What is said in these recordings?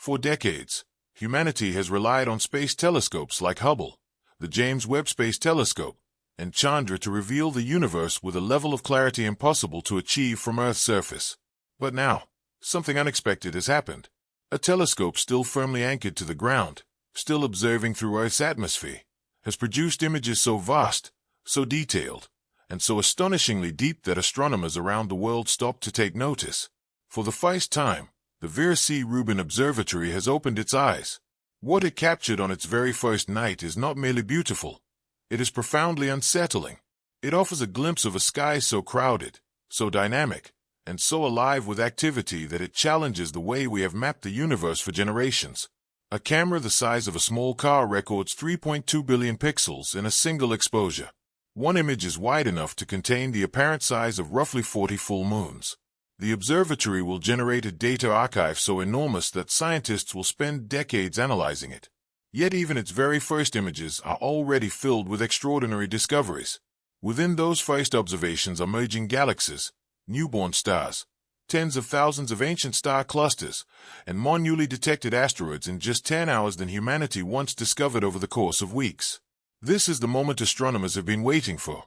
For decades, humanity has relied on space telescopes like Hubble, the James Webb Space Telescope, and Chandra to reveal the universe with a level of clarity impossible to achieve from Earth's surface. But now, something unexpected has happened. A telescope still firmly anchored to the ground, still observing through Earth's atmosphere, has produced images so vast, so detailed, and so astonishingly deep that astronomers around the world stopped to take notice. For the first time, the Vera Rubin Observatory has opened its eyes. What it captured on its very first night is not merely beautiful. It is profoundly unsettling. It offers a glimpse of a sky so crowded, so dynamic, and so alive with activity that it challenges the way we have mapped the universe for generations. A camera the size of a small car records 3.2 billion pixels in a single exposure. One image is wide enough to contain the apparent size of roughly 40 full moons. The observatory will generate a data archive so enormous that scientists will spend decades analyzing it. Yet even its very first images are already filled with extraordinary discoveries. Within those first observations are merging galaxies, newborn stars, tens of thousands of ancient star clusters, and more newly detected asteroids in just 10 hours than humanity once discovered over the course of weeks. This is the moment astronomers have been waiting for.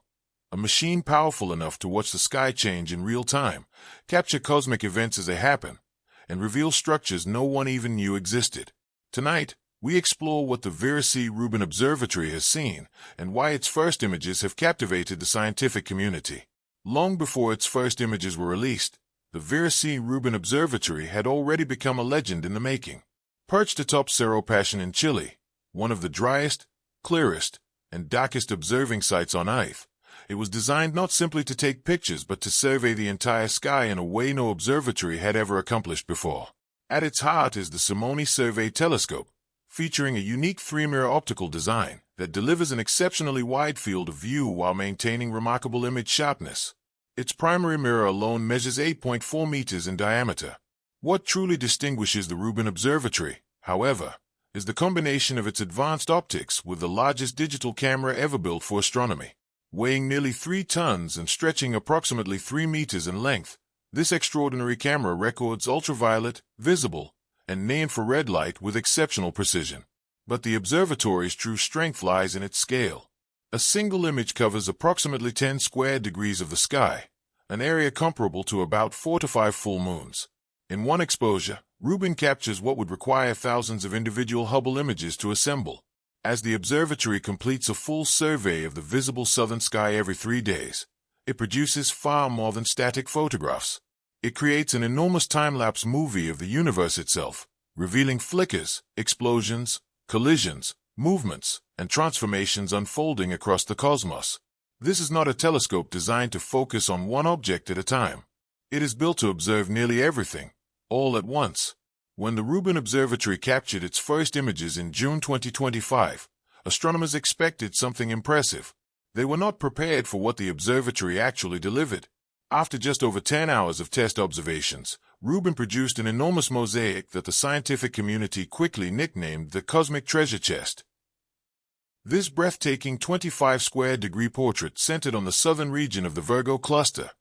A machine powerful enough to watch the sky change in real time, capture cosmic events as they happen, and reveal structures no one even knew existed. Tonight, we explore what the Vera Rubin Observatory has seen and why its first images have captivated the scientific community. Long before its first images were released, the Vera Rubin Observatory had already become a legend in the making. Perched atop Cerro Passion in Chile, one of the driest, clearest, and darkest observing sites on Earth, it was designed not simply to take pictures but to survey the entire sky in a way no observatory had ever accomplished before. At its heart is the Simone Survey Telescope, featuring a unique three-mirror optical design that delivers an exceptionally wide field of view while maintaining remarkable image sharpness. Its primary mirror alone measures 8.4 meters in diameter. What truly distinguishes the Rubin Observatory, however, is the combination of its advanced optics with the largest digital camera ever built for astronomy. Weighing nearly 3 tons and stretching approximately 3 meters in length, this extraordinary camera records ultraviolet, visible, and near-infrared light with exceptional precision. But the observatory's true strength lies in its scale. A single image covers approximately 10 square degrees of the sky, an area comparable to about 4 to 5 full moons. In one exposure, Rubin captures what would require thousands of individual Hubble images to assemble. As the observatory completes a full survey of the visible southern sky every 3 days, it produces far more than static photographs. It creates an enormous time-lapse movie of the universe itself, revealing flickers, explosions, collisions, movements, and transformations unfolding across the cosmos. This is not a telescope designed to focus on one object at a time. It is built to observe nearly everything, all at once. When the Rubin Observatory captured its first images in June 2025, astronomers expected something impressive. They were not prepared for what the observatory actually delivered. After just over 10 hours of test observations, Rubin produced an enormous mosaic that the scientific community quickly nicknamed the Cosmic Treasure Chest. This breathtaking 25-square-degree portrait centered on the southern region of the Virgo cluster,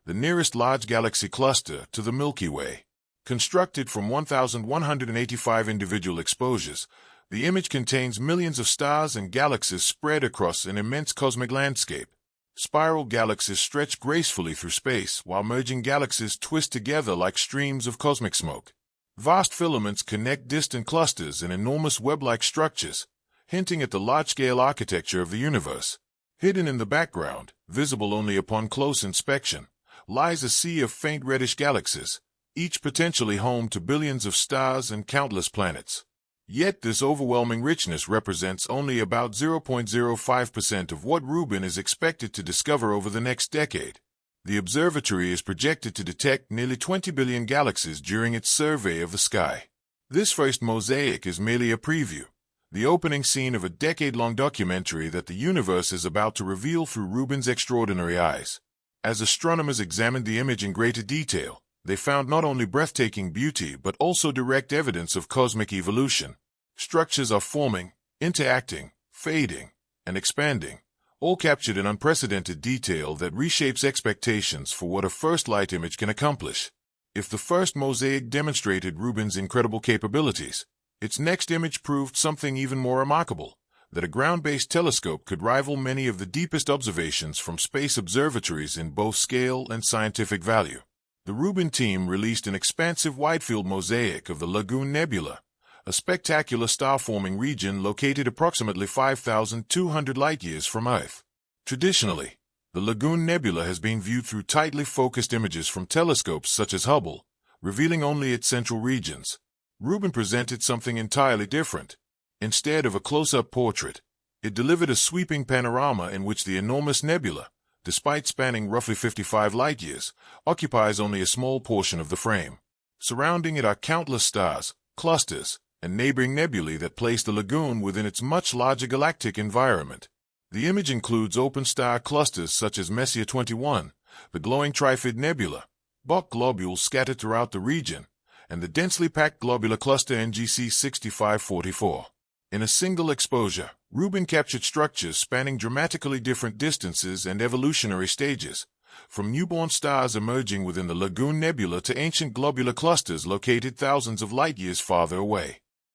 the nearest large galaxy cluster to the Milky Way. Constructed from 1,185 individual exposures, the image contains millions of stars and galaxies spread across an immense cosmic landscape. Spiral galaxies stretch gracefully through space, while merging galaxies twist together like streams of cosmic smoke. Vast filaments connect distant clusters in enormous web-like structures, hinting at the large-scale architecture of the universe. Hidden in the background, visible only upon close inspection, lies a sea of faint reddish galaxies, each potentially home to billions of stars and countless planets. Yet this overwhelming richness represents only about 0.05% of what Rubin is expected to discover over the next decade. The observatory is projected to detect nearly 20 billion galaxies during its survey of the sky. This first mosaic is merely a preview, the opening scene of a decade-long documentary that the universe is about to reveal through Rubin's extraordinary eyes. As astronomers examined the image in greater detail, they found not only breathtaking beauty but also direct evidence of cosmic evolution. Structures are forming, interacting, fading, and expanding, all captured in unprecedented detail that reshapes expectations for what a first light image can accomplish. If the first mosaic demonstrated Rubin's incredible capabilities, its next image proved something even more remarkable, that a ground-based telescope could rival many of the deepest observations from space observatories in both scale and scientific value. The Rubin team released an expansive wide-field mosaic of the Lagoon Nebula, a spectacular star-forming region located approximately 5,200 light-years from Earth. Traditionally, the Lagoon Nebula has been viewed through tightly focused images from telescopes such as Hubble, revealing only its central regions. Rubin presented something entirely different. Instead of a close-up portrait, it delivered a sweeping panorama in which the enormous nebula, despite spanning roughly 55 light-years, occupies only a small portion of the frame. Surrounding it are countless stars, clusters, and neighboring nebulae that place the lagoon within its much larger galactic environment. The image includes open star clusters such as Messier 21, the glowing Trifid Nebula, Bok globules scattered throughout the region, and the densely packed globular cluster NGC 6544. In a single exposure, Rubin captured structures spanning dramatically different distances and evolutionary stages, from newborn stars emerging within the Lagoon Nebula to ancient globular clusters located thousands of light-years farther away.